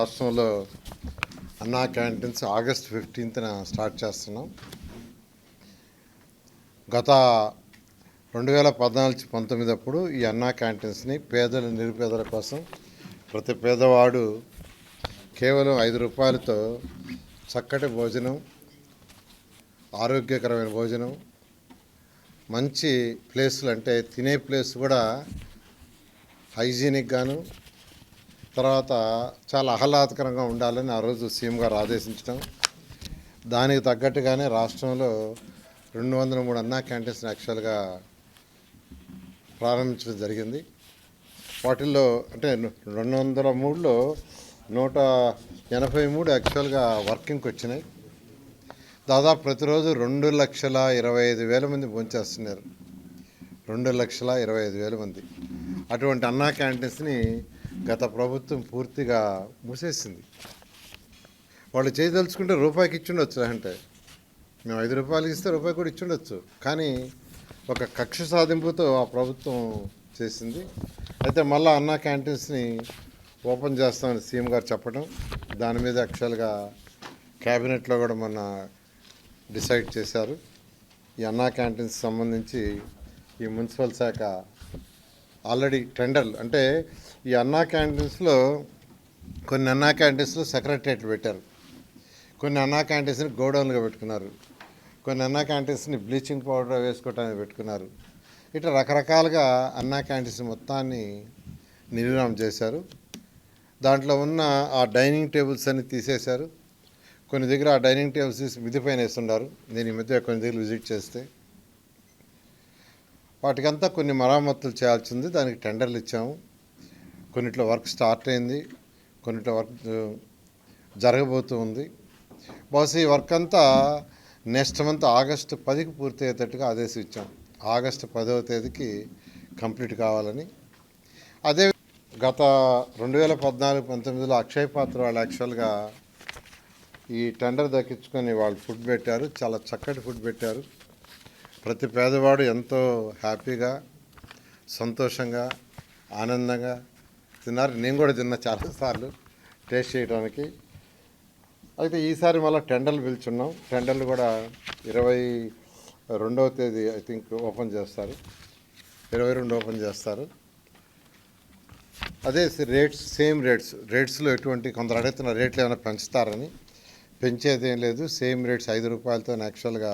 రాష్ట్రంలో అన్నా canteens August 15న start చేస్తున్నాం. గత 2014-19 అప్పుడు ఈ అన్నా క్యాంటీన్స్ని పేదల నిరుపేదల కోసం ప్రతి పేదవాడు కేవలం 5 రూపాయలతో చక్కటి భోజనం, ఆరోగ్యకరమైన భోజనం, మంచి ప్లేసులు అంటే తినే ప్లేస్ కూడా హైజీనిక్ గాను, తర్వాత చాలా ఆహ్లాదకరంగా ఉండాలని ఆ రోజు సీఎం గారు ఆదేశించడం, దానికి తగ్గట్టుగానే రాష్ట్రంలో 203 అన్నా క్యాంటీన్స్ యాక్చువల్గా ప్రారంభించడం జరిగింది. వాటిల్లో అంటే 203లో 183 యాక్చువల్గా వర్కింగ్కి వచ్చినాయి. దాదాపు ప్రతిరోజు 2,25,000 మంది భోంచేస్తున్నారు. 2,25,000 మంది. అటువంటి అన్నా క్యాంటీన్స్ని గత ప్రభుత్వం పూర్తిగా మూసేసింది. వాళ్ళు చేయదలుచుకుంటే రూపాయికి ఇచ్చుండొచ్చు, అంటే మేము 5 రూపాయలకి ఇస్తే రూపాయి కూడా ఇచ్చుండొచ్చు. కానీ ఒక కక్ష సాధింపుతో ఆ ప్రభుత్వం చేసింది. అయితే మళ్ళీ అన్నా క్యాంటీన్స్ని ఓపెన్ చేస్తామని సీఎం గారు చెప్పడం, దాని మీద యాక్చువల్గా క్యాబినెట్లో కూడా మొన్న డిసైడ్ చేశారు. ఈ అన్నా క్యాంటీన్స్ సంబంధించి ఈ మున్సిపల్ శాఖ ఆల్రెడీ టెండర్లు, అంటే ఈ అన్నా క్యాంటీన్స్లో కొన్ని అన్నా క్యాంటీన్స్లో సెక్రటరియట్లు పెట్టారు, కొన్ని అన్నా క్యాంటీన్స్ని గోడౌన్లుగా పెట్టుకున్నారు, కొన్ని అన్నా క్యాంటీన్స్ని బ్లీచింగ్ పౌడర్ వేసుకోవటానికి పెట్టుకున్నారు. ఇట్లా రకరకాలుగా అన్నా క్యాంటీన్స్ మొత్తాన్ని నిర్వహణ చేశారు. దాంట్లో ఉన్న ఆ డైనింగ్ టేబుల్స్ అన్ని తీసేశారు. కొన్ని దగ్గర ఆ డైనింగ్ టేబుల్స్ తీసి మిద్ది పైన వేస్తున్నారు. నేను ఈ మధ్య కొన్ని దగ్గర విజిట్ చేస్తే వాటికంతా కొన్ని మరామతులు చేయాల్సి ఉంది. దానికి టెండర్లు ఇచ్చాము. కొన్నిట్లో వర్క్ స్టార్ట్ అయింది, కొన్నిట్లో వర్క్ జరగబోతూ ఉంది. బహుశా ఈ వర్క్ అంతా నెక్స్ట్ మంత్ ఆగస్టు 10కి పూర్తి అయ్యేటట్టుగా ఆదేశించాం. ఆగస్టు 10వ తేదీకి కంప్లీట్ కావాలని. అదే గత 2014-19లో అక్షయ్ పాత్ర వాళ్ళు యాక్చువల్గా ఈ టెండర్ దక్కించుకొని వాళ్ళు ఫుడ్ పెట్టారు. చాలా చక్కటి ఫుడ్ పెట్టారు. ప్రతి పేదవాడు ఎంతో హ్యాపీగా, సంతోషంగా, ఆనందంగా తిన్నారు. నేను కూడా తిన్నా చాలాసార్లు టేస్ట్ చేయడానికి. అయితే ఈసారి మళ్ళీ టెండర్లు పిలుచున్నాం. టెండర్లు కూడా 22వ తేదీ ఐ థింక్ ఓపెన్ చేస్తారు, 22 ఓపెన్ చేస్తారు. అదే సేమ్ రేట్స్లో ఎటువంటి కొందరు అడుగుతున్న రేట్లు ఏమైనా పెంచుతారని. పెంచేది ఏం లేదు, సేమ్ రేట్స్ 5 రూపాయలతో యాక్చువల్గా